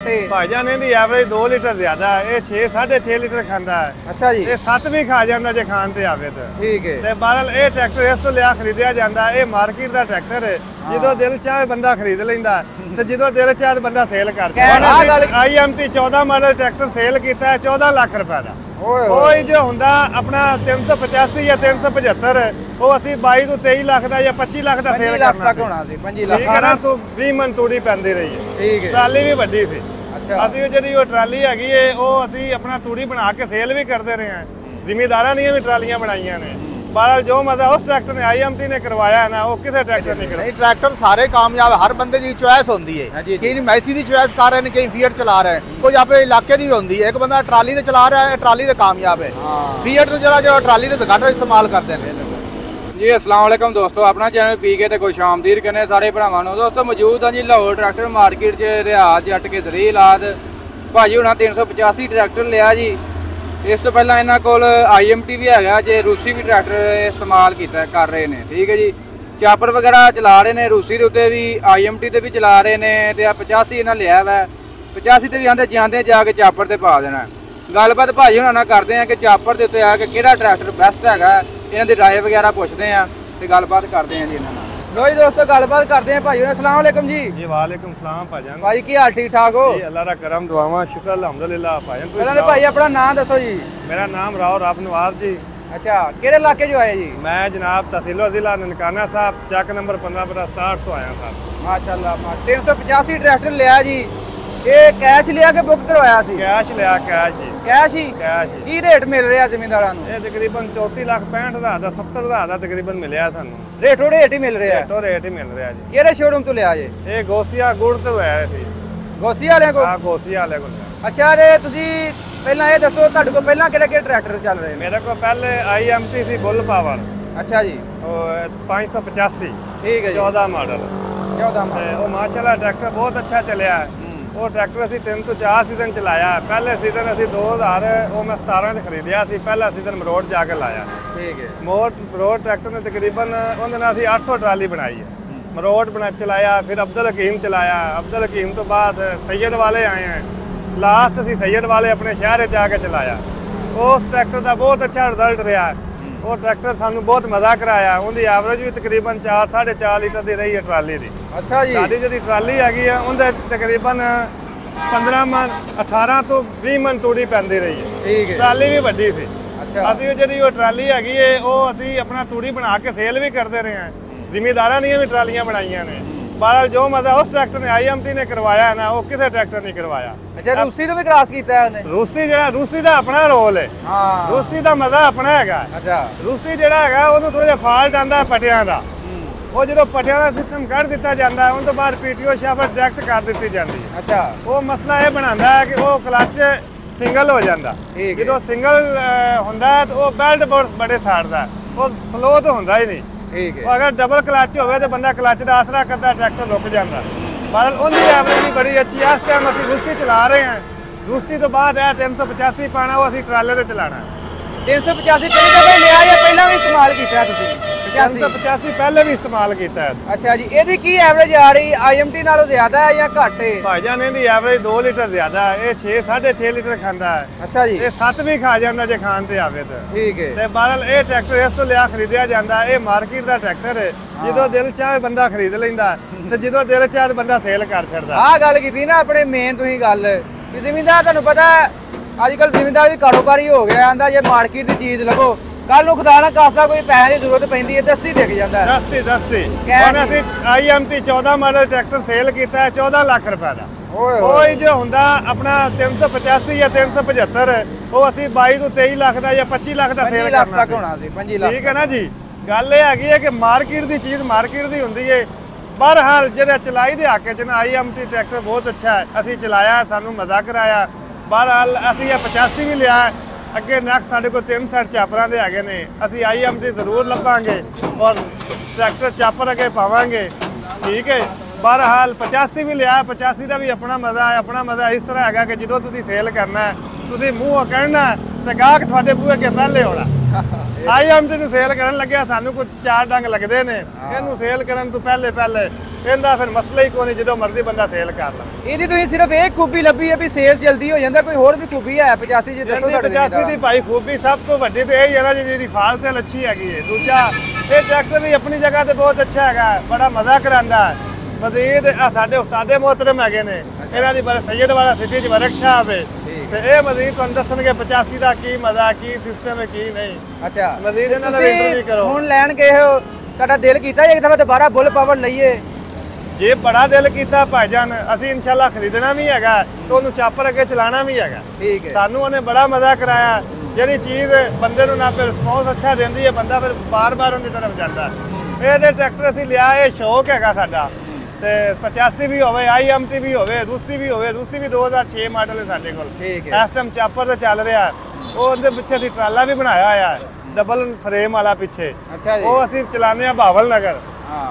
घट है? भाईजान इहदी एवरेज 2 लीटर ज्यादा है, ये 6 6.5 लीटर खांदा है। अच्छा जी, ये 7 भी खा जांदा जे खान ते आवे ते। ठीक है। ते बहरहाल ये ट्रैक्टर इस तो लिया खरीदिया जांदा है, ये मार्केट दा ट्रैक्टर है, ਜਦੋਂ ਦਿਲ ਚਾਹੇ ਬੰਦਾ ਖਰੀਦ ਲੈਂਦਾ ਤੇ ਜਦੋਂ ਦਿਲ ਚਾਹੇ ਬੰਦਾ ਸੇਲ ਕਰਦਾ। IMT 14 ਮਾਡਲ ਟਰੈਕਟਰ ਸੇਲ ਕੀਤਾ ਹੈ 14 ਲੱਖ ਰੁਪਏ ਦਾ। ਕੋਈ ਜੋ ਹੁੰਦਾ ਆਪਣਾ 385 ਜਾਂ 375 ਉਹ ਅਸੀਂ 22 ਤੋਂ 23 ਲੱਖ ਦਾ ਜਾਂ 25 ਲੱਖ ਦਾ ਸੇਲ ਕਰਨਾ ਤੱਕ ਹੋਣਾ ਸੀ। 25 ਲੱਖ ਖਾਣਾ ਤੋਂ 20 ਮਨ ਤੂੜੀ ਪੈਂਦੀ ਰਹੀ ਹੈ। ਠੀਕ ਹੈ। ਟਰਾਲੀ ਵੀ ਵੱਡੀ ਸੀ। ਅੱਛਾ, ਅਸੀਂ ਜਿਹੜੀ ਉਹ ਟਰਾਲੀ ਹੈਗੀ ਏ ਉਹ ਅਸੀਂ ਆਪਣਾ ਤੂੜੀ ਬਣਾ ਕੇ ਸੇਲ ਵੀ ਕਰਦੇ ਰਹੇ ਹਾਂ। ਜ਼ਿਮੀਂਦਾਰਾਂ ਦੀਆਂ ਵੀ ਟਰਾਲੀਆਂ ਬਣਾਈਆਂ ਨੇ। बहरहाल जो मजा उस ट्रैक्टर ने IMT ने करवाया है ना, वो किसी ट्रैक्टर ने करवाया। ट्रैक्टर सारे कामयाब है, हर बंदे की चॉइस होती है। कई मैसी की चॉइस कर रहे हैं, कई फीएट चला रहे हैं, कोई अपने इलाके की होती है। एक बंदा ट्राली ने चला रहा है, ट्राली से कामयाब है। फीएट जो ट्राली से घट इस्तेमाल करते हैं। जी अस्सलाम वालेकुम दोस्तों, अपना चैनल PK ते खुश आमदीद करने सारे भरावां नूं। दोस्तों मौजूद हाँ जी लाहौर ट्रैक्टर मार्केट च रियाज जट के दरीलाद भाजी हुणां 385 ट्रैक्टर लिया जी। इस तो पहला इन्हां कोल IMT भी है जे रूसी भी ट्रैक्टर इस्तेमाल कर रहे हैं। ठीक है जी, चापर वगैरह चला रहे हैं, रूसी के उत्ते भी IMT ते भी चला रहे हैं। तो 85 इन्हें लिया वा, 85 ते भी आंदे जाते जाके चापर ते पा देना। गलबात भाजी हुणां नाल करते हैं कि चापर के उत्ते आके किहड़ा ट्रैक्टर बेस्ट है, इन्हां दी राय वगैरह पुछते हैं तो गलबात करते हैं जी इन्हां नाल। लो जी दोस्तों गलबात करते हैं भाई। अस्सलाम वालेकुम जी। जी वालेकुम सलाम भाईजान। भाई की हाल ठीक ठाक हो? जी अल्लाह दा करम दुआवां शुक्र अल्हम्दुलिल्लाह भाईजान। पहले भाई अपना नाम दसो जी। मेरा नाम राव राफ नवाज जी। अच्छा, किहड़े इलाके जो आए जी? मैं जनाब तहसील जिला ननकाना साहब चक नंबर 15/60 तो आया साहब। माशाल्लाह 385 ट्रैक्टर लिया जी। ये कैश लिया के बुक करवाया सी? कैश लिया, कैश जी। कैश ही? कैश ही। की रेट मिल रहा ज़मींदारां नूं? ये तकरीबन 34,65,000 ਦਾ 70,000 ਦਾ ਤਕਰੀਬਨ ਮਿਲਿਆ ਸਾਨੂੰ। रेटो रेट ही मिल रहा है? रेटो रेट ही मिल रहा जी। किहड़े शोरूम तो लिया जी? ਇਹ ਗੋਸੀਆ ਗੁੜ ਤੋਂ ਆਇਆ ਸੀ। ਗੋਸੀ ਵਾਲਿਆਂ ਕੋਲ? ਹਾਂ ਗੋਸੀਆ ਵਾਲੇ ਕੋਲ। ਅੱਛਾ, ਰੇ ਤੁਸੀਂ ਪਹਿਲਾਂ ਇਹ ਦੱਸੋ ਤੁਹਾਡੇ ਕੋਲ ਪਹਿਲਾਂ ਕਿਹੜੇ ਟਰੈਕਟਰ ਚੱਲ ਰਹੇ ਨੇ? ਮੇਰੇ ਕੋਲ ਪਹਿਲੇ IMT ਸੀ ਬੁੱਲ ਪਾਵਰ। ਅੱਛਾ ਜੀ। ਉਹ 585। ਠੀਕ ਹੈ ਜੀ। 14 ਮਾਡਲ। 14 ਮਾਡਲ। ਉਹ ਮਾਸ਼ਾਅੱਲਾ ਟਰੈਕਟਰ ਬਹੁਤ ਅੱਛਾ ਚੱਲਿਆ ਹੈ। ਉਹ ਟਰੈਕਟਰ ਅਸੀਂ 3 ਤੋਂ 4 ਸੀਜ਼ਨ ਚਲਾਇਆ। ਪਹਿਲੇ ਸੀਜ਼ਨ ਅਸੀਂ 2017 ਚ ਖਰੀਦਿਆ ਸੀ। ਪਹਿਲਾ ਸੀਜ਼ਨ ਮਰੋੜ ਜਾ ਕੇ ਲਾਇਆ। ਠੀਕ ਹੈ। ਮਰੋੜ ਟਰੈਕਟਰ ਨੇ ਤਕਰੀਬਨ ਉਹਦੇ ਨਾਲ ਅਸੀਂ 800 ਟਰਾਲੀ ਬਣਾਈ ਹੈ। ਮਰੋੜ ਬਣਾ ਚਲਾਇਆ, ਫਿਰ ਅਬਦੁਲ ਹਕੀਮ ਚਲਾਇਆ। ਅਬਦੁਲ ਹਕੀਮ ਤੋਂ ਬਾਅਦ ਸੈयद ਵਾਲੇ ਆਏ हैं। ਲਾਸਟ ਅਸੀਂ ਸੈयद ਵਾਲੇ ਆਪਣੇ ਸ਼ਹਿਰ 'ਚ ਆ ਕੇ ਚਲਾਇਆ। ਉਸ ਟਰੈਕਟਰ ਦਾ ਬਹੁਤ ਅੱਛਾ ਰਿਜ਼ਲਟ ਰਿਹਾ। ਉਹ ਟਰੈਕਟਰ ਸਾਨੂੰ ਬਹੁਤ ਮਜ਼ਾ ਕਰਾਇਆ। ਉਹਦੀ ਐਵਰੇਜ ਵੀ ਤਕਰੀਬਨ 4 4.5 ਲੀਟਰ ਦੀ ਰਹੀ ਹੈ ਟਰਾਲੀ ਦੀ। ਅੱਛਾ ਜੀ। ਸਾਡੀ ਜਿਹੜੀ ਟਰਾਲੀ ਹੈਗੀ ਆ ਉਹਦੇ ਤਕਰੀਬਨ 15 ਮਨ 18 ਤੋਂ 20 ਮਨ ਤੂੜੀ ਪੈਂਦੀ ਰਹੀ ਹੈ। ਠੀਕ ਹੈ। ਟਰਾਲੀ ਵੀ ਵੱਡੀ ਸੀ। ਅੱਛਾ, ਅਸੀਂ ਜਿਹੜੀ ਉਹ ਟਰਾਲੀ ਹੈਗੀ ਏ ਉਹ ਅਸੀਂ ਆਪਣਾ ਤੂੜੀ ਬਣਾ ਕੇ ਸੇਲ ਵੀ ਕਰਦੇ ਰਹੇ ਹਾਂ। ਜ਼ਿਮੀਂਦਾਰਾਂ ਦੀਆਂ ਵੀ ਟਰਾਲੀਆਂ ਬਣਾਈਆਂ ਨੇ। ਬਹਰਹਾਲ ਜੋ ਮਜ਼ਾ ਉਸ ਟਰੈਕਟਰ ਨੇ IMT ਨੇ ਕਰਵਾਇਆ ਨਾ, ਉਹ ਕਿਸੇ ਟਰੈਕਟਰ ਨੇ ਕਰਵਾਇਆ। ਅੱਛਾ, ਰੂਸੀ ਨੂੰ ਵੀ ਕ੍ਰਾਸ ਕੀਤਾ ਹੈ ਉਹਨੇ? ਰੂਸੀ ਦਾ ਆਪਣਾ ਰੋਲ ਹੈ। ਹਾਂ, ਰੂਸੀ ਦਾ ਮਜ਼ਾ ਆਪਣਾ ਹੈਗਾ। ਅੱਛਾ, ਰੂਸੀ ਜਿਹੜਾ ਹੈਗਾ ਉਹਨੂੰ ਥੋੜਾ ਜਿਹਾ ਫਾਲਟ ਆਂਦਾ ਪਟਿਆਂ ਦਾ। ਉਹ ਜਦੋਂ ਪਟਿਆਂ ਦਾ ਸਿਸਟਮ ਕੱਢ ਦਿੱਤਾ ਜਾਂਦਾ ਹੈ, ਉਸ ਤੋਂ ਬਾਅਦ PTO ਸ਼ਾਫਟ ਡਾਇਰੈਕਟ ਕਰ ਦਿੱਤੀ ਜਾਂਦੀ ਹੈ। ਅੱਛਾ, ਉਹ ਮਸਲਾ ਇਹ ਬਣਾਉਂਦਾ ਹੈ ਕਿ ਉਹ ਕਲੱਚ ਸਿੰਗਲ ਹੋ ਜਾਂਦਾ। ਜਦੋਂ ਸਿੰਗਲ ਹੁੰਦਾ ਤਾਂ ਉਹ ਬੈਲਟ ਬੜੇ ਸਾੜਦਾ, ਉਹ ਫਲੋ ਤਾਂ ਹੁੰਦਾ ਹੀ ਨਹੀਂ। ਠੀਕ ਹੈ। ਉਹ ਅਗਰ ਡਬਲ ਕਲੱਚ ਹੋਵੇ ਤਾਂ ਬੰਦਾ ਕਲੱਚ ਦਾ ਆਸਰਾ ਕਰਦਾ, ਟਰੈਕਟਰ ਰੁਕ ਜਾਂਦਾ। ਪਰ ਉਹਦੀ ਐਵਰੇਜ ਵੀ ਬੜੀ ਅੱਛੀ ਹੈ। ਇਸ ਟਾਈਮ ਅਸੀਂ ਰੂਸੀ ਚਲਾ ਰਹੇ ਹਾਂ। ਰੂਸੀ ਤੋਂ ਬਾਅਦ ਇਹ 385 ਪਾਣਾ, ਉਹ ਅਸੀਂ ਟਰਾਲੇ ਤੇ ਚਲਾਣਾ। 385 ਪਹਿਲੀ ਦਫਾ ਲਿਆ ਜਾਂ ਪਹਿਲਾਂ ਵੀ ਇਸਤੇਮਾਲ ਕੀਤਾ ਤੁਸੀਂ? 385 ਪਹਿਲੇ ਵੀ ਇਸਤੇਮਾਲ ਕੀਤਾ ਹੈ। ਅੱਛਾ ਜੀ, ਇਹਦੀ ਕੀ ਐਵਰੇਜ ਆ ਰਹੀ? IMT ਨਾਲੋਂ ਜ਼ਿਆਦਾ ਹੈ ਜਾਂ ਘੱਟ ਹੈ? ਭਾਈਜਾਨ ਇਹਦੀ ਐਵਰੇਜ 2 ਲੀਟਰ ਜ਼ਿਆਦਾ ਹੈ। ਇਹ 6 6.5 ਲੀਟਰ ਖਾਂਦਾ ਹੈ। ਅੱਛਾ ਜੀ। ਇਹ 7 ਵੀ ਖਾ ਜਾਂਦਾ ਜੇ ਖਾਣ ਤੇ ਆਵੇ ਤਾਂ। ਠੀਕ ਹੈ। ਤੇ ਬਹਰਹਾਲ ਇਹ ਟਰੈਕਟਰ ਇਸ ਤੋਂ ਲਿਆ ਖਰੀਦਿਆ ਜਾਂਦਾ। ਇਹ ਮਾਰਕੀਟ ਦਾ ਟਰੈਕਟਰ ਹੈ। ਜਦੋਂ ਦਿਲ ਚਾਹੇ ਬੰਦਾ ਖਰੀਦ ਲੈਂਦਾ ਤੇ ਜਦੋਂ ਦਿਲ ਚਾਹੇ ਬੰਦਾ ਸੇਲ ਕਰ ਛੱਡਦਾ। ਆਹ ਗੱਲ ਕੀਤੀ ਨਾ ਆਪਣੇ ਮੇਨ ਤੁਸੀਂ ਗੱਲ ਕਿ ਜ਼ਿਮੀਂਦਾਰ ਤੁਹਾਨੂੰ ਪਤਾ ਅੱਜ ਕੱਲ ਜ਼ਿਮੀਂਦਾਰ ਦੀ ਕਾਰੋਬਾਰੀ ਹੋ ਗਿਆ। ਆਂਦਾ ਜੇ ਮਾਰਕੀਟ ਦੀ ਚੀਜ਼ ਲਵੋ, ਕੱਲ ਨੂੰ ਖੁਦਾ ਨਾ ਕਾਸਦਾ ਕੋਈ ਪੈਸੇ ਦੀ ਜ਼ਰੂਰਤ ਪੈਂਦੀ ਹੈ ਦਸਤੀ ਡਿੱਗ ਜਾਂਦਾ। ਦਸਤੀ ਹੁਣ ਅਸੀਂ IMT 14 ਮਾਡਲ ਟਰੈਕਟਰ ਸੇਲ ਕੀਤਾ ਹੈ 14 ਲੱਖ ਰੁਪਏ ਦਾ। ਉਹ ਜੋ ਹੁੰਦਾ ਆਪਣਾ 385 ਜਾਂ 375 ਉਹ ਅਸੀਂ 22 ਤੋਂ 23 ਲੱਖ ਦਾ ਜਾਂ 25 ਲੱਖ ਦਾ ਸੇਲ ਕਰਨਾ ਤੱਕ ਹੋਣਾ ਸੀ। 25 ਲੱਖ। ਠੀਕ ਹੈ ਨਾ ਜੀ। ਗੱਲ ਇਹ ਹੈਗੀ ਹੈ ਕਿ ਮਾਰਕੀਟ ਦੀ ਚੀਜ਼ ਮਾਰਕੀਟ ਦੀ ਹੁੰਦੀ ਹੈ। ਬਹਰਹਾਲ ਜਿਹੜਾ ਚਲਾਈ ਦੇ ਹੱਕ 'ਚ ਨਾ IMT ਟਰੈਕਟਰ ਬਹੁਤ ਅੱਛਾ ਹੈ। ਅਸੀਂ ਚਲਾਇਆ, ਸਾਨੂੰ ਮਜ਼ਾ ਕਰਾਇਆ। ਬਹਰਹਾਲ ਅਸੀਂ ਇਹ 85 ਵੀ ਲਿਆ। ਅੱਗੇ ਨੈਕਸਟ ਸਾਡੇ ਕੋਲ 3 ਸੈਟ ਚਾਪਰਾਂ ਦੇ ਹੈਗੇ ਨੇ। ਅਸੀਂ IMT ਜ਼ਰੂਰ ਲੱਭਾਂਗੇ ਔਰ ਟਰੈਕਟਰ ਚਾਪਰ ਅੱਗੇ ਪਾਵਾਂਗੇ। ਠੀਕ ਹੈ। ਬਹਰਹਾਲ 85 ਵੀ ਲਿਆ। 85 ਦਾ ਵੀ ਆਪਣਾ ਮਜ਼ਾ ਹੈ। ਆਪਣਾ ਮਜ਼ਾ ਇਸ ਤਰ੍ਹਾਂ ਹੈਗਾ ਕਿ ਜਦੋਂ ਤੁਸੀਂ ਸੇਲ ਕਰਨਾ ਤੁਸੀਂ ਮੂੰਹ ਕਹਿਣਾ ਤੇ ਗਾਹਕ ਤੁਹਾਡੇ ਬੂਹੇ ਅੱਗੇ ਪਹਿਲੇ ਹੋਣਾ। IMT ਨੂੰ ਸੇਲ ਕਰਨ ਲੱਗਿਆ ਸਾਨੂੰ ਕੁਝ 4 ਡੰਗ ਲੱਗਦੇ ਨੇ, ਇਹਨੂੰ ਸੇਲ ਕਰਨ ਤੋਂ ਪਹਿਲੇ ਇਹਦਾ ਫਿਰ ਮਸਲਾ ਹੀ ਕੋਈ ਨਹੀਂ, ਜਦੋਂ ਮਰਜ਼ੀ ਬੰਦਾ ਸੇਲ ਕਰ ਲਾ। ਇਹਦੀ ਤੁਸੀਂ ਸਿਰਫ ਇਹ ਖੂਬੀ ਲੱਭੀ ਹੈ ਵੀ ਸੇਲ ਜਲਦੀ ਹੋ ਜਾਂਦਾ, ਕੋਈ ਹੋਰ ਵੀ ਖੂਬੀ ਹੈ 85 ਜੀ ਦੱਸੋ ਸਾਡੇ 85 ਦੀ ਭਾਈ ਖੂਬੀ ਸਭ ਤੋਂ ਵੱਡੀ ਤੇ ਇਹ ਹੈ ਨਾ ਜਿਹਦੀ ਫਾਲ ਸੇਲ ਅੱਛੀ ਹੈਗੀ ਹੈ। ਦੂਜਾ ਇਹ ਟਰੈਕਟਰ ਵੀ ਆਪਣੀ ਜਗ੍ਹਾ ਤੇ ਬਹੁਤ ਅੱਛਾ ਹੈਗਾ, ਬੜਾ ਮਜ਼ਾ ਕਰਾਂਦਾ ਹੈ। ਮਜ਼ੀਦ ਸਾਡੇ ਉਸਤਾਦੇ ਮੁਹਤਰਮ ਹੈਗੇ ਨੇ, ਇਹਨਾਂ ਦੀ ਬੜਾ ਸੈਯਦ ਵਾਲਾ ਸਿਟੀ 'ਚ ਵਰਕਸ਼ਾਪ ਹੈ, ਤੇ ਇਹ ਮਜ਼ੀਦ ਤੁਹਾਨੂੰ ਦੱਸਣਗੇ 85 ਦਾ ਕੀ ਮਜ਼ਾ, ਕੀ ਸਿਸਟਮ ਹੈ, ਕੀ ਨਹੀਂ। ਅੱਛਾ, ਮਜ਼ੀਦ ਇਹਨਾਂ ਦਾ ਇੰਟਰਵਿਊ ਕਰੋ। ਹੁਣ ਲੈਣ ਗਏ ਹੋ, ਤੁਹਾਡਾ ਦਿਲ ਕੀਤਾ ਇੱਕ ਦਫਾ ਦੁਬਾਰਾ ਬੁੱਲ ਪਾਵਰ ਲਈਏ? ਜੇ ਬੜਾ ਦਿਲ ਕੀਤਾ ਭਾਈਜਾਨ, ਅਸੀਂ ਇਨਸ਼ਾਅੱਲਾ ਖਰੀਦਣਾ ਵੀ ਹੈਗਾ ਤੇ ਉਹਨੂੰ ਚਾਪਰ ਅੱਗੇ ਚਲਾਉਣਾ ਵੀ ਹੈਗਾ। ਠੀਕ ਹੈ, ਸਾਨੂੰ ਉਹਨੇ ਬੜਾ ਮਜ਼ਾ ਕਰਾਇਆ। ਜਿਹੜੀ ਚੀਜ਼ ਬੰਦੇ ਨੂੰ ਨਾ ਫਿਰ ਰਿਸਪੌਂਸ ਅੱਛਾ ਦਿੰਦੀ ਹੈ, ਬੰਦਾ ਫਿਰ ਬਾਰ-ਬਾਰ ਉਹਦੀ ਤਰਫ ਜਾਂਦਾ। ਇਹਦੇ ਟਰੈਕਟਰ ਅਸੀਂ ਲਿਆ, ਇਹ ਸ਼ੌਕ ਹੈਗਾ ਸਾਡਾ। ਤੇ 85 ਵੀ ਹੋਵੇ, IMT ਵੀ ਹੋਵੇ, ਰੂਸੀ ਵੀ ਹੋਵੇ। ਰੂਸੀ ਵੀ 2006 ਮਾਡਲ ਹੈ ਸਾਡੇ ਕੋਲ। ਠੀਕ ਹੈ, ਇਸ ਟਾਈਮ ਚਾਪਰ ਤੇ ਚੱਲ ਰਿਹਾ। ਉਹ ਉਹਦੇ ਪਿੱਛੇ ਅਸੀਂ ਟਰਾਲਾ ਵੀ ਬਣਾਇਆ ਹੋਇਆ ਹੈ, ਡਬਲ ਫਰੇਮ ਵਾਲਾ ਪਿੱਛੇ। ਅੱਛਾ ਜੀ, ਉਹ ਅਸੀਂ ਚਲਾਉਂਦੇ ਆ ਭਾਵਲ ਨਗਰ। ਹਾਂ,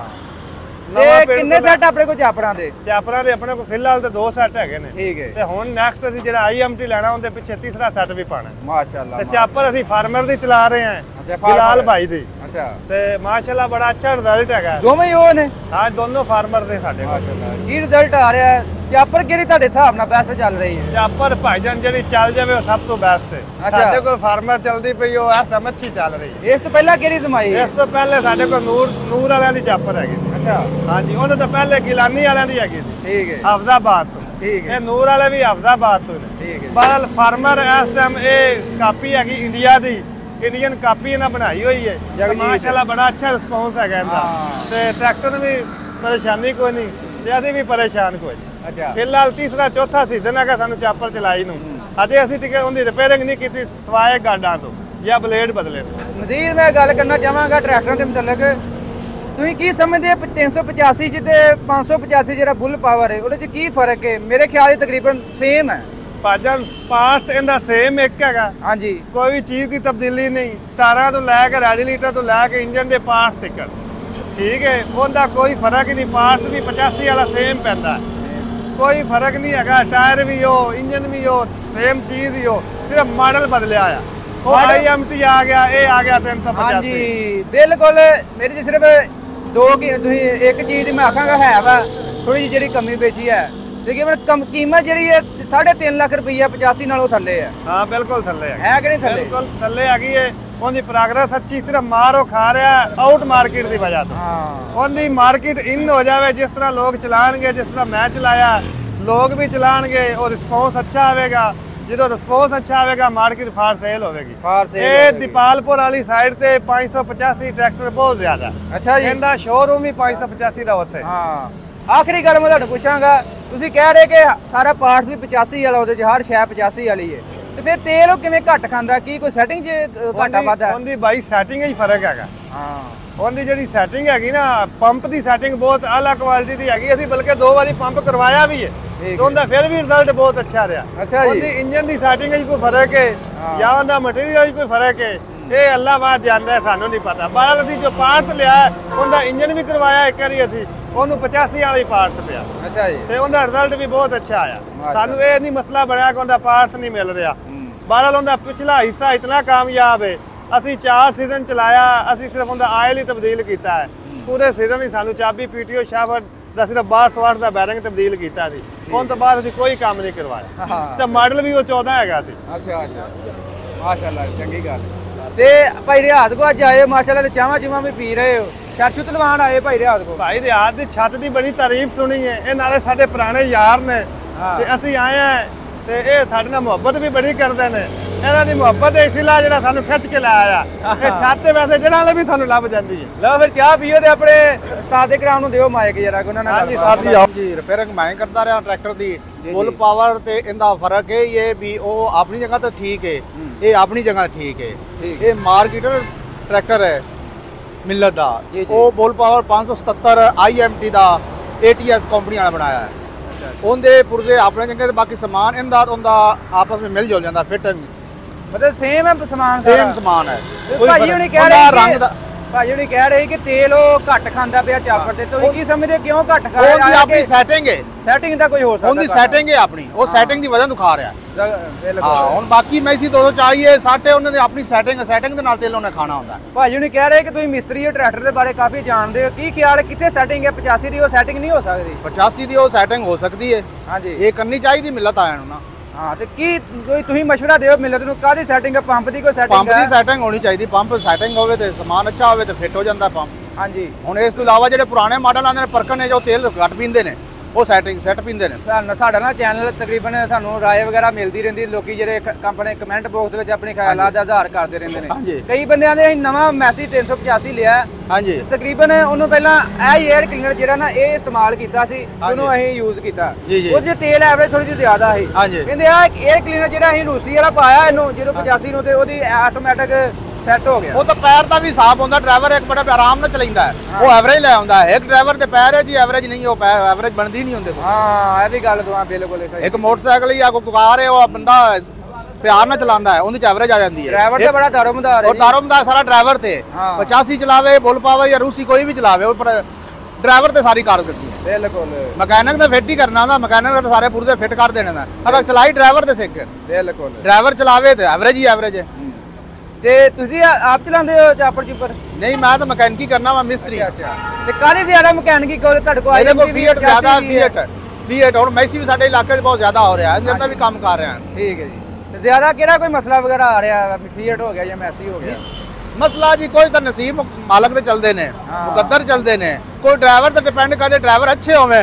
ਤੇ ਕਿੰਨੇ ਸੈੱਟ ਆਪਣੇ ਕੋਲ ਚਾਪਰਾਂ ਦੇ? ਚਾਪਰਾਂ ਦੇ ਆਪਣੇ ਕੋਲ ਫਿਲਹਾਲ ਤੇ 2 ਸੈੱਟ ਹੈਗੇ ਨੇ। ਠੀਕ ਹੈ, ਤੇ ਹੁਣ ਨੈਕਸਟ ਅਸੀਂ ਜਿਹੜਾ IMT ਲੈਣਾ, ਉਹਦੇ ਪਿੱਛੇ ਤੀਸਰਾ ਸੈੱਟ ਵੀ ਪਾਣਾ। ਮਾਸ਼ਾਅੱਲਾ। ਤੇ ਚਾਪਰ ਅਸੀਂ ਫਾਰਮਰ ਦੀ ਚਲਾ ਰਹੇ ਹਾਂ, ਅੱਛਾ, ਫਿਲਹਾਲ ਭਾਈ ਦੀ। ਅੱਛਾ, ਤੇ ਮਾਸ਼ਾਅੱਲਾ ਬੜਾ ਅੱਛਾ ਰਿਜ਼ਲਟ ਹੈਗਾ। ਦੋਵੇਂ ਹੀ ਉਹ ਨੇ? ਹਾਂ, ਦੋਨੋਂ ਫਾਰਮਰ ਦੇ ਸਾਡੇ ਕੋਲ। ਮਾਸ਼ਾਅੱਲਾ, ਕੀ ਰਿਜ਼ਲਟ ਆ ਰਿਹਾ ਹੈ? ਚਾਪਰ ਕਿਹੜੀ ਤੁਹਾਡੇ ਹਿਸਾਬ ਨਾਲ ਬੈਸਟ ਚੱਲ ਰਹੀ ਹੈ? ਚਾਪਰ ਭਾਈਜਾਨ ਜਿਹੜੀ ਚੱਲ ਜਾਵੇ ਉਹ ਸਭ ਤੋਂ ਬੈਸਟ ਹੈ। ਅੱਛਾ। ਸਾਡੇ ਕੋਲ ਫਾਰਮਰ ਚੱਲਦੀ ਪਈ, ਉਹ ਇਸ ਟਾਈਮ ਅੱਛੀ ਚੱਲ ਰਹੀ ਹੈ। ਇਸ ਤੋਂ ਪਹਿਲਾਂ ਕਿਹੜੀ ਸਮਾਈ? ਇਸ ਤੋਂ ਪਹਿਲੇ ਸਾਡੇ ਕੋਲ ਨੂਰ ਵਾਲਿਆਂ ਦੀ ਚਾਪਰ ਹੈਗੀ ਸੀ। ਅੱਛਾ, ਹਾਂਜੀ, ਉਹਦੇ ਤੋਂ ਪਹਿਲੇ ਗਿਲਾਨੀ ਵਾਲਿਆਂ ਦੀ ਹੈਗੀ ਸੀ, ਠੀਕ ਹੈ, ਹਾਫਜ਼ਾਬਾਦ ਤੋਂ। ਠੀਕ ਹੈ, ਇਹ ਨੂਰ ਵਾਲੇ ਵੀ ਹਾਫਜ਼ਾਬਾਦ ਤੋਂ ਨੇ। ਠੀਕ ਹੈ, ਬਹਰਹਾਲ ਫਾਰਮਰ ਇਸ ਟਾਈਮ ਇਹ ਕਾਪੀ ਹੈਗੀ ਇੰਡੀਆ ਦੀ, ਇੰਡੀਅਨ ਕਾਪੀ ਇਹਨਾਂ ਬਣਾਈ ਹੋਈ ਹੈ। ਤੇ ਮਾਸ਼ਾਅੱਲਾ ਬੜਾ ਅੱਛਾ ਰਿਸਪੌਂਸ ਹੈਗਾ ਇਹਦਾ। ਤੇ ਟਰੈਕਟਰ ਨੂੰ ਵੀ ਪਰੇਸ਼ਾਨੀ ਕੋਈ ਨਹੀਂ, ਤੇ ਅਸੀਂ ਵੀ ਪਰੇਸ਼ਾਨ ਕੋਈ ਨਹੀਂ। ਅੱਛਾ, ਫਿਲਹਾਲ ਤੀਸਰਾ ਚੌਥਾ ਸੀਜ਼ਨ ਹੈਗਾ ਸਾਨੂੰ ਚਾਪਰ ਚਲਾਈ ਨੂੰ। ਅਜੇ ਅਸੀਂ ਤੇ ਉਹਦੀ ਰਿਪੇਅਰਿੰਗ ਨਹੀਂ ਕੀਤੀ ਸਵਾਏ ਗਾਡਾਂ ਤੋਂ ਜਾਂ ਬਲੇਡ ਬਦਲੇ ਤੋਂ। ਮਜ਼ੀਦ ਮੈਂ ਗੱਲ ਕਰਨਾ ਚਾਹਾਂਗਾ ਟਰੈਕਟਰਾਂ ਦੇ ਮੁਤਲਕ। ਤੁਸੀਂ ਕੀ ਸਮਝਦੇ 385 ਚ ਤੇ 585 ਜਿਹੜਾ ਬੁੱਲ ਪਾਵਰ ਹੈ, ਉਹਦੇ ਚ ਕੀ ਫਰਕ ਹੈ? ਮੇਰੇ ਖਿਆਲ ਇਹ ਤਕਰੀਬਨ ਸੇਮ ਹੈ। ਭਾਜਨ ਪਾਰਟ ਇਹਦਾ ਸੇਮ ਇੱਕ ਹੈਗਾ। ਹਾਂਜੀ, ਕੋਈ ਵੀ ਚੀਜ਼ ਦੀ ਤਬਦੀਲੀ ਨਹੀਂ, ਤਾਰਾਂ ਤੋਂ ਲੈ ਕੇ ਰੈਡੀਏਟਰ ਤੋਂ ਲੈ ਕੇ ਇੰਜਨ ਦੇ ਪਾਰਟਸ ਤੱਕ। ਠੀਕ ਹੈ, ਉਹਦਾ ਕੋਈ ਫਰਕ ਨਹੀਂ। ਪਾਰਟਸ ਵੀ 85 ਵਾਲਾ ਸੇਮ ਪੈਂਦਾ, ਕੋਈ ਫਰਕ ਨਹੀਂ ਹੈਗਾ। ਟਾਇਰ ਵੀ ਉਹ, ਇੰਜਨ ਵੀ ਉਹ, ਸੇਮ ਚੀਜ਼ ਹੀ ਉਹ, ਸਿਰਫ ਮਾਡਲ ਬਦਲਿਆ ਆ। ਉਹ IMT ਆ ਗਿਆ, ਇਹ ਆ ਗਿਆ 385। ਹਾਂਜੀ, ਬਿਲਕੁਲ। ਮੇਰੇ ਚ ਸਿਰਫ ਦੋ ਤੁਸੀਂ ਇੱਕ ਚੀਜ਼ ਦੀ ਮੈਂ ਆਖਾਂਗਾ ਹੈ ਵਾ ਥੋੜੀ ਜਿਹੀ ਜਿਹੜੀ ਕਮੀ ਪੇਸ਼ੀ ਹੈ। ਤਕਰੀਬਨ ਕੀਮਤ ਜਿਹੜੀ ਹੈ 3.5 ਲੱਖ ਰੁਪਈਆ 85 ਨਾਲੋਂ ਥੱਲੇ ਹੈ। ਹਾਂ, ਬਿਲਕੁਲ ਥੱਲੇ ਹੈ ਕਿ ਨਹੀਂ ਥੱਲੇ? ਬਿਲਕੁਲ ਥੱਲੇ ਹੈਗੀ ਏ। ਉਹਦੀ ਪ੍ਰੋਗਰੈਸ ਅੱਛੀ, ਸਿਰਫ ਮਾਰੋ ਖਾ ਰਿਹਾ ਆਊਟ ਮਾਰਕੀਟ ਦੀ ਵਜ੍ਹਾ ਤੋਂ। ਹਾਂ, ਉਹਦੀ ਮਾਰਕੀਟ ਇਨ ਹੋ ਜਾਵੇ, ਜਿਸ ਤਰ੍ਹਾਂ ਲੋਕ ਚਲਾਣਗੇ, ਜਿਸ ਤਰ੍ਹਾਂ ਮੈਂ ਚਲਾਇਆ, ਲੋਕ ਵੀ ਚਲਾਣਗੇ, ਉਹ ਰਿਸਪੌਂਸ ਅੱਛਾ ਆਵੇਗਾ। ਜਦੋਂ ਰਿਸਪੌਂਸ ਅੱਛਾ ਆਵੇਗਾ, ਮਾਰਕੀਟ ਫਾਰ ਸੇਲ ਹੋਵੇਗੀ। ਫਾਰ ਸੇਲ ਇਹ ਦੀਪਾਲਪੁਰ ਵਾਲੀ ਸਾਈਡ ਤੇ 585 ਟਰੈਕਟਰ ਬਹੁਤ ਜ਼ਿਆਦਾ। ਅੱਛਾ ਜੀ, ਇਹਦਾ ਸ਼ੋਰੂਮ ਵੀ 585 ਦਾ ਉੱਥੇ। ਹਾਂ। ਆਖਰੀ ਗੱਲ ਮੈਂ ਤੁਹਾਨੂੰ ਪੁੱਛਾਂਗਾ, ਤੁਸੀਂ ਕਹਿ ਰਹੇ ਕਿ ਸਾਰਾ ਪਾਰਟਸ ਵੀ 85 ਵਾਲਾ, ਉਹਦੇ ਚ ਹਰ ਸ਼ੈ 85 ਵਾਲੀ ਹੈ, ਤੇ ਫਿਰ ਤੇਲ ਉਹ ਕਿਵੇਂ ਘੱਟ ਖਾਂਦਾ? ਕੀ ਕੋਈ ਸੈਟਿੰਗ 'ਚ ਘਾਟਾ ਵਾਧਾ? ਉਹਦੀ ਬਾਈ ਸੈਟਿੰਗ ਹੀ ਫਰਕ ਹੈਗਾ। ਹਾਂ, ਉਹਦੀ ਜਿਹੜੀ ਸੈਟਿੰਗ ਹੈਗੀ ਨਾ, ਪੰਪ ਦੀ ਸੈਟਿੰਗ ਬਹੁਤ ਆਲਾ ਕੁਆਲਿਟੀ ਦੀ ਹੈਗੀ। ਅਸੀਂ ਬਲਕਿ 2 ਵਾਰੀ ਪੰਪ ਕਰਵਾਇਆ ਵੀ ਹੈ, ਤੇ ਉਹਦਾ ਫਿਰ ਵੀ ਰਿਜ਼ਲਟ ਬਹੁਤ ਅੱਛਾ ਰਿਹਾ। ਅੱਛਾ ਜੀ, ਉਹਦੀ ਇੰਜਨ ਦੀ ਸੈਟਿੰਗ 'ਚ ਕੋਈ ਫਰਕ ਹੈ ਜਾਂ ਉਹਦਾ ਮਟੀਰੀਅਲ 'ਚ ਕੋਈ ਫਰਕ ਹੈ, ਇਹ ਅੱਲਾ ਬਾਤ ਜਾਣਦਾ ਹੈ, ਸਾਨੂੰ ਨਹੀਂ ਪਤਾ। ਬਹਰਹਾਲ ਅਸੀਂ ਜੋ ਪਾਰਟਸ ਲਿਆ, ਉਹਦਾ ਇੰਜਨ ਵੀ ਕਰਵਾਇਆ ਇੱਕ ਵਾਰੀ ਅਸੀਂ, ਉਹਨੂੰ 85 ਵਾਲਾ ਹੀ ਪਾਰਟਸ ਪਿਆ। ਅੱਛਾ ਜੀ, ਤੇ ਉਹਦਾ ਰਿਜ਼ਲਟ ਵੀ ਬਹੁਤ ਅੱਛਾ ਆਇਆ। ਸਾਨੂੰ ਇਹ ਨਹੀਂ ਮਸਲਾ ਬਣਿਆ ਕਿ ਉਹਦਾ ਪਾਰਟਸ ਨਹੀਂ ਮਿਲ ਰਿਹਾ। ਬਹਰਹਾਲ ਉਹਦਾ ਪਿਛਲਾ ਹਿੱਸਾ ਇਤਨਾ ਕਾਮਯਾਬ ਹੈ। ਅਸੀਂ 4 ਸੀਜ਼ਨ ਚਲਾਇਆ, ਅਸੀਂ ਸਿਰਫ ਉਹਦਾ ਆਇਲ ਹੀ ਤਬਦੀਲ ਕੀਤਾ ਹੈ। ਪੂਰੇ ਸੀਜ਼ਨ ਹੀ ਸਾਨੂੰ ਚਾਬੀ PTO ਸ਼ਾਫਟ ਦਾ ਸਿਰਫ 12 ਦਾ ਬੈਰਿੰਗ ਤਬਦੀਲ ਕੀਤਾ ਸੀ। ਉਸ ਤੋਂ ਬਾਅਦ ਅਸੀਂ ਕੋਈ ਕੰਮ ਨਹੀਂ ਕਰਵਾਇਆ। ਤੇ ਮਾਡਲ ਵੀ ਉਹ 14 ਹੈਗਾ ਸੀ। ਅੱਛਾ ਅੱਛਾ, ਮਾਸ਼ਾਅੱਲਾ, ਚੰਗੀ ਗੱਲ। ਤੇ ਭਾਈ ਰਿਆਜ਼ ਕੋ ਅੱਜ ਆਏ, ਮਾਸ਼ਾਅੱਲਾ, ਤੇ ਚਾਹਾਂ ਚੂਹਾਂ ਵੀ ਪੀ ਰਹੇ ਹੋ, ਛੱਤ ਲਵਾਨ ਆਏ ਭਾਈ ਰਿਆਜ਼ ਕੋ? ਭਾਈ ਰਿਆਜ਼ ਦੀ ਛੱਤ ਦੀ ਬੜੀ ਤਾਰੀਫ ਸੁਣੀ ਹੈ। ਇਹ ਨਾਲੇ ਸਾਡੇ ਪੁਰਾਣੇ ਯਾਰ ਨੇ, ਤੇ ਅਸੀਂ ਆਏ ਆ, ਤੇ ਇਹ ਸਾਡੇ ਨਾਲ ਮੁਹੱਬਤ ਵੀ ਬੜੀ ਕਰਦੇ ਨੇ। ਇਹਨਾਂ ਦੀ ਮੁਹੱਬਤ ਦੇ ਇਸਲਾ ਜਿਹੜਾ ਸਾਨੂੰ ਖਿੱਚ ਕੇ ਲਾਇਆ ਆ। ਇਹ ਛੱਤ ਤੇ ਵੈਸੇ ਜਿਹੜਾ ਵਾਲੇ ਵੀ ਤੁਹਾਨੂੰ ਲੱਭ ਜਾਂਦੀ ਹੈ। ਲਓ ਫਿਰ ਚਾਹ ਪੀਓ ਤੇ ਆਪਣੇ ਉਸਤਾਦ ਦੇ ਕਰਾਮ ਨੂੰ ਦਿਓ ਮਾਈਕ ਜਰਾ, ਉਹਨਾਂ ਨਾਲ ਹਾਂਜੀ ਸਾਹਿਬ ਜੀ, ਆਓ ਜੀ। ਰਿਪੇਅਰਿੰਗ ਮੈਂ ਕਰਦਾ ਰਿਹਾ ਟਰੈਕਟਰ ਦੀ। ਫੁੱਲ ਪਾਵਰ ਤੇ ਇਹਦਾ ਫਰਕ ਹੈ ਇਹ ਵੀ ਉਹ ਆਪਣੀ ਜਗ੍ਹਾ ਤੇ ਠੀਕ ਹੈ, ਇਹ ਆਪਣੀ ਜਗ੍ਹਾ ਠੀਕ ਹੈ। ਇਹ ਮਾਰਕੀਟਰ ਟਰੈਕਟਰ ਹੈ ਮਿਲਤ ਦਾ, ਉਹ ਫੁੱਲ ਪਾਵਰ 577 IMT ਦਾ ATS ਕੰਪਨੀ ਵਾਲਾ ਬਣਾਇਆ ਹੈ। ਉਹਦੇ ਪੁਰਜ਼ੇ ਆਪਣੇ ਜਗ੍ਹਾ ਤੇ, ਬਾਕੀ ਸਮਾਨ ਇਹਦਾ ਉਹਦਾ ਆਪਸ ਵਿੱਚ ਮਿਲ ਜੁਲ ਜਾਂਦਾ। ਫਿਟਿੰਗ ਮਤਲਬ ਸੇਮ ਹੈ ਸਮਾਨ, ਸੇਮ ਸਮਾਨ ਹੈ। ਭਾਜੀ ਹੁਣੀ ਕਹਿ ਰਹੇ ਰੰਗ ਦਾ ਭਾਜੀ ਹੁਣੀ ਕਹਿ ਰਹੇ ਕਿ ਤੇਲ ਉਹ ਘੱਟ ਖਾਂਦਾ ਪਿਆ ਚਾਪਰ ਤੇ, ਤੁਸੀਂ ਕੀ ਸਮਝਦੇ ਕਿਉਂ ਘੱਟ ਖਾ ਉਹਦੀ ਰਿਹਾ? ਆਪਣੀ ਸੈਟਿੰਗ ਹੈ, ਸੈਟਿੰਗ ਦਾ ਕੋਈ ਹੋ ਸਕਦਾ, ਉਹਦੀ ਸੈਟਿੰਗ ਹੈ ਆਪਣੀ, ਉਹ ਸੈਟਿੰਗ ਦੀ ਵਜ੍ਹਾ ਤੋਂ ਖਾ ਰਿਹਾ। ਬਿਲਕੁਲ। ਹਾਂ ਹੁਣ ਬਾਕੀ ਮੈਸੀ 240 60 ਉਹਨਾਂ ਨੇ ਆਪਣੀ ਸੈਟਿੰਗ ਦੇ ਨਾਲ ਤੇਲ ਉਹਨੇ ਖਾਣਾ ਹੁੰਦਾ। ਭਾਜੀ ਹੁਣੀ ਕਹਿ ਰਹੇ ਕਿ ਤੁਸੀਂ ਮਿਸਤਰੀ ਹੋ, ਟਰੈਕਟਰ ਦੇ ਬਾਰੇ ਕਾਫੀ ਜਾਣਦੇ ਹੋ, ਕੀ ਖਿਆਲ ਕਿੱਥੇ ਸੈਟਿੰਗ ਹੈ? 85 ਦੀ ਉਹ ਸੈਟਿੰਗ ਨਹੀਂ ਹੋ ਸਕਦੀ? 85 ਦੀ ਉਹ ਸੈਟਿੰਗ ਹੋ ਸਕਦੀ ਹੈ, ਹਾਂਜੀ ਇਹ ਕਰਨੀ ਚਾਹੀਦੀ ਮਿਲਤ ਆਇਆਂ ਨੂੰ ਨਾ। ਹਾਂ ਤੇ ਕੀ ਤੁਸੀਂ ਮਸ਼ਵਰਾ ਦਿਓ ਮਿਲਤ ਨੂੰ, ਕਾਹਦੀ ਸੈਟਿੰਗ ਹੈ? ਪੰਪ ਦੀ ਕੋਈ ਸੈਟਿੰਗ ਪੰਪ ਦੀ ਸੈਟਿੰਗ ਹੋਣੀ ਚਾਹੀਦੀ, ਪੰਪ ਸੈਟਿੰਗ ਹੋਵੇ ਤੇ ਸਮਾਨ ਅੱਛਾ ਹੋਵੇ ਤੇ ਫਿੱਟ ਹੋ ਜਾਂਦਾ ਪੰਪ। ਹਾਂਜੀ ਹੁਣ ਇਸ ਤੋਂ ਇਲਾਵਾ ਜਿਹੜੇ ਪੁਰਾਣੇ ਮਾਡਲ ਆਉਂਦੇ ਨੇ ਪਰਕਨ ਨੇ ਜੋ ਤੇਲ ਘੱਟ ਪੀਂਦੇ ਨੇ ਉਹ ਸੈਟ ਪੀਂਦੇ ਨੇ। ਸਾਡਾ ਨਾ ਚੈਨਲ ਤਕਰੀਬਨ ਸਾਨੂੰ ਰਾਏ ਵਗੈਰਾ ਮਿਲਦੀ ਰਹਿੰਦੀ, ਲੋਕੀ ਜਿਹੜੇ ਕੰਪਨੀ ਕਮੈਂਟ ਬਾਕਸ ਦੇ ਵਿੱਚ ਆਪਣੇ ਖਿਆਲਾਂ ਦਾ ਇਜ਼ਹਾਰ ਕਰਦੇ ਰਹਿੰਦੇ ਨੇ। ਕਈ ਬੰਦਿਆਂ ਨੇ ਨਵਾਂ ਮੈਸੀ 385 ਲਿਆ, ਹਾਂਜੀ ਤਕਰੀਬਨ ਉਹਨੂੰ ਪਹਿਲਾਂ ਇਹ 에ਅਰ ਕਲੀਨਰ ਜਿਹੜਾ ਨਾ ਇਹ ਇਸਤੇਮਾਲ ਕੀਤਾ ਸੀ, ਉਹਨੂੰ ਅਸੀਂ ਯੂਜ਼ ਕੀਤਾ, ਉਹਦੇ ਤੇਲ ਐਵਰੇਜ ਥੋੜੀ ਜਿਹੀ ਜ਼ਿਆਦਾ ਸੀ। ਕਹਿੰਦੇ ਆ 에ਅਰ ਕਲੀਨਰ ਜਿਹੜਾ ਅਸੀਂ ਰੂਸੀ ਵਾਲਾ ਪਾਇਆ ਇਹਨੂੰ ਜਦੋਂ 85 ਨੂੰ ਤੇ ਉਹਦੀ ਆਟੋਮੈਟਿਕ ਸੈੱਟ ਹੋ ਗਿਆ। ਉਹ ਤਾਂ ਪੈਰ ਦਾ ਵੀ ਹਿਸਾਬ ਹੁੰਦਾ, ਡਰਾਈਵਰ ਇੱਕ ਬੜਾ ਆਰਾਮ ਨਾਲ ਚਲਾਉਂਦਾ ਹੈ, ਉਹ ਐਵਰੇਜ ਲੈ ਆਉਂਦਾ ਹੈ। ਇੱਕ ਡਰਾਈਵਰ ਦੇ ਪੈਰ ਹੈ ਜੀ ਐਵਰੇਜ ਨਹੀਂ, ਉਹ ਐਵਰੇਜ ਬਣਦੀ ਨਹੀਂ ਹੁੰਦੇ। ਹਾਂ ਇਹ ਵੀ ਗੱਲ ਦੁਆ ਬਿਲਕੁਲ ਸਹੀ। ਇੱਕ ਮੋਟਰਸਾਈਕਲ ਜਾਂ ਕੋਈ ਕਾਰ ਹੈ, ਉਹ ਬੰਦਾ ਪਿਆਰ ਨਾਲ ਚਲਾਉਂਦਾ ਹੈ, ਉਹਦੇ ਚ ਐਵਰੇਜ ਆ ਜਾਂਦੀ ਹੈ। ਡਰਾਈਵਰ ਤੇ ਬੜਾ ਦਾਰੋਮਦਾਰ ਹੈ, ਉਹ ਦਾਰੋਮਦਾਰ ਸਾਰਾ ਡਰਾਈਵਰ ਤੇ 85 ਚਲਾਵੇ, ਬੁੱਲ ਪਾਵੇ ਜਾਂ ਰੂਸੀ ਕੋਈ ਵੀ ਚਲਾਵੇ, ਉਹ ਡਰਾਈਵਰ ਤੇ ਸਾਰੀ ਕਾਰ ਕਰਦੀ ਹੈ। ਬਿਲਕੁਲ ਮਕੈਨਿਕ ਤਾਂ ਫਿੱਟ ਹੀ ਕਰਨਾ ਹੁੰਦਾ, ਮਕੈਨਿਕ ਤਾਂ ਸਾਰੇ ਪੂਰੇ ਫਿੱਟ ਕਰ ਦੇਣਾ ਦਾ, ਅਗਰ ਚਲਾਈ ਡਰਾਈਵਰ ਤੇ ਸਿੱਖ। ਬਿਲਕੁਲ ਡਰਾਈਵਰ ਚਲਾਵੇ ਤੇ ਐਵਰੇਜ ਹੀ ਐਵਰੇਜ ਹੈ। ਤੇ ਤੁਸੀਂ ਆਪ ਚਲਾਉਂਦੇ ਹੋ ਚਾਪਰ ਚੁੱਪਰ? ਨਹੀਂ ਮੈਂ ਤਾਂ ਮਕੈਨਿਕ ਹੀ ਕਰਨਾ ਵਾ, ਮਿਸਤਰੀ। ਅੱਛਾ ਤੇ ਕਾਹਦੀ ਜ਼ਿਆਦਾ ਮਕੈਨਿਕ ਕੋਲ ਤੁਹਾਡੇ ਕੋਲ? ਇਹਦੇ ਕੋਲ ਫੀਟ ਜ਼ਿਆਦਾ, ਫੀਟ ਹੁਣ ਮੈਸੀ ਵੀ ਸਾਡੇ ਇਲਾਕੇ 'ਚ ਬਹੁਤ ਜ਼ਿਆਦਾ ਹੋ ਰਿਹਾ ਹੈ, ਇਹਦਾ ਵੀ ਕੰਮ ਕਰ ਰਿਹਾ। ਠੀਕ ਹੈ ਜੀ। ਤੇ ਜ਼ਿਆਦਾ ਕਿਹੜਾ ਕੋਈ ਮਸਲਾ ਵਗੈਰਾ ਆ ਰਿਹਾ, ਫੀਟ ਹੋ ਗਿਆ ਜਾਂ ਮੈਸੀ ਹੋ ਗਿਆ? ਮਸਲਾ ਜੀ ਕੋਈ ਤਾਂ ਨਸੀਬ ਮਾਲਕ ਤੇ ਚੱਲਦੇ ਨੇ, ਮੁਕੱਦਰ ਚੱਲਦੇ ਨੇ, ਕੋਈ ਡਰਾਈਵਰ ਤੇ ਡਿਪੈਂਡ ਕਰਦੇ, ਡਰਾਈਵਰ ਅੱਛੇ ਹੋਵੇ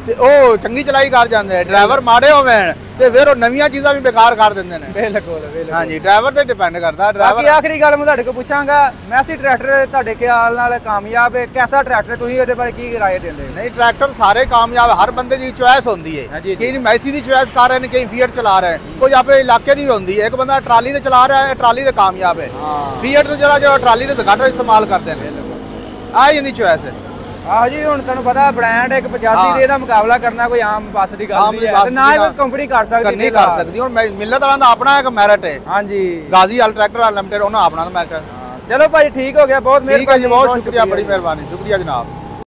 ਤੇ ਉਹ ਚੰਗੀ ਚਲਾਈ ਕਰ ਜਾਂਦੇ, ਡਰਾਈਵਰ ਮਾੜੇ ਹੋਵੇ ਤੇ ਫਿਰ ਉਹ ਨਵੀਆਂ ਚੀਜ਼ਾਂ ਵੀ ਬੇਕਾਰ ਕਰ ਦਿੰਦੇ ਨੇ। ਬਿਲਕੁਲ ਬਿਲਕੁਲ। ਹਾਂਜੀ ਡਰਾਈਵਰ ਤੇ ਡਿਪੈਂਡ ਕਰਦਾ। ਬਾਕੀ ਆਖਰੀ ਗੱਲ ਮੈਂ ਤੁਹਾਡੇ ਕੋਲ ਪੁੱਛਾਂਗਾ, ਮੈਸੀ ਟਰੈਕਟਰ ਤੁਹਾਡੇ ਖਿਆਲ ਨਾਲ ਕਾਮਯਾਬ ਹੈ? ਕੈਸਾ ਟਰੈਕਟਰ, ਤੁਸੀਂ ਇਹਦੇ ਬਾਰੇ ਕੀ ਰਾਏ ਦਿੰਦੇ? ਨਹੀਂ ਟਰੈਕਟਰ ਸਾਰੇ ਕਾਮਯਾਬ, ਹਰ ਬੰਦੇ ਦੀ ਚੁਆਇਸ ਹੁੰਦੀ ਹੈ। ਕਈ ਮੈਸੀ ਦੀ ਚੁਆਇਸ ਕਰ ਰਹੇ ਨੇ, ਕਈ ਫੀਟ ਚਲਾ ਰਹੇ, ਕੋਈ ਆਪਣੇ ਇਲਾਕੇ ਦੀ ਹੁੰਦੀ ਹੈ। ਇੱਕ ਬੰਦਾ ਟਰਾਲੀ ਤੇ ਚਲਾ ਰਿਹਾ ਹੈ, ਟਰਾਲੀ ਤੇ ਕਾਮਯਾਬ ਹੈ। ਫੀਟ ਨੂੰ ਜਿਹੜਾ ਟਰਾਲੀ ਤੇ ਘੱਟ ਇਸਤੇਮਾਲ ਕਰਦੇ ਨੇ, ਆਹ ਇਹਦੀ ਚੁਆਇਸ ਹੈ। ਆਹ ਜੀ ਹੁਣ ਤੁਹਾਨੂੰ ਪਤਾ ਬ੍ਰਾਂਡ ਇੱਕ 85 ਦੇ ਇਹਦਾ ਮੁਕਾਬਲਾ ਕਰਨਾ ਕੋਈ ਆਮ ਬੱਸ ਦੀ ਗੱਲ ਨਹੀਂ ਹੈ, ਨਾ ਹੀ ਕੋਈ ਕੰਪਨੀ ਕਰ ਸਕਦੀ। ਨਹੀਂ ਕਰ ਸਕਦੀ। ਹੁਣ ਮਿਲਤ ਵਾਲਾ ਦਾ ਆਪਣਾ ਇੱਕ ਮੈਰਿਟ ਹੈ। ਹਾਂਜੀ ਗਾਜ਼ੀ ਵਾਲ ਟਰੈਕਟਰ ਲਿਮਟਿਡ, ਉਹਨਾਂ ਆਪਣਾ ਮੈਰਿਟ ਹੈ। ਚਲੋ ਭਾਈ ਠੀਕ ਹੋ ਗਿਆ, ਬਹੁਤ ਮਿਹਰਬਾਨੀ। ਬਹੁਤ ਸ਼ੁਕਰੀਆ, ਬੜੀ ਮਿਹਰਬਾਨੀ, ਸ਼ੁਕਰੀਆ ਜਨਾਬ।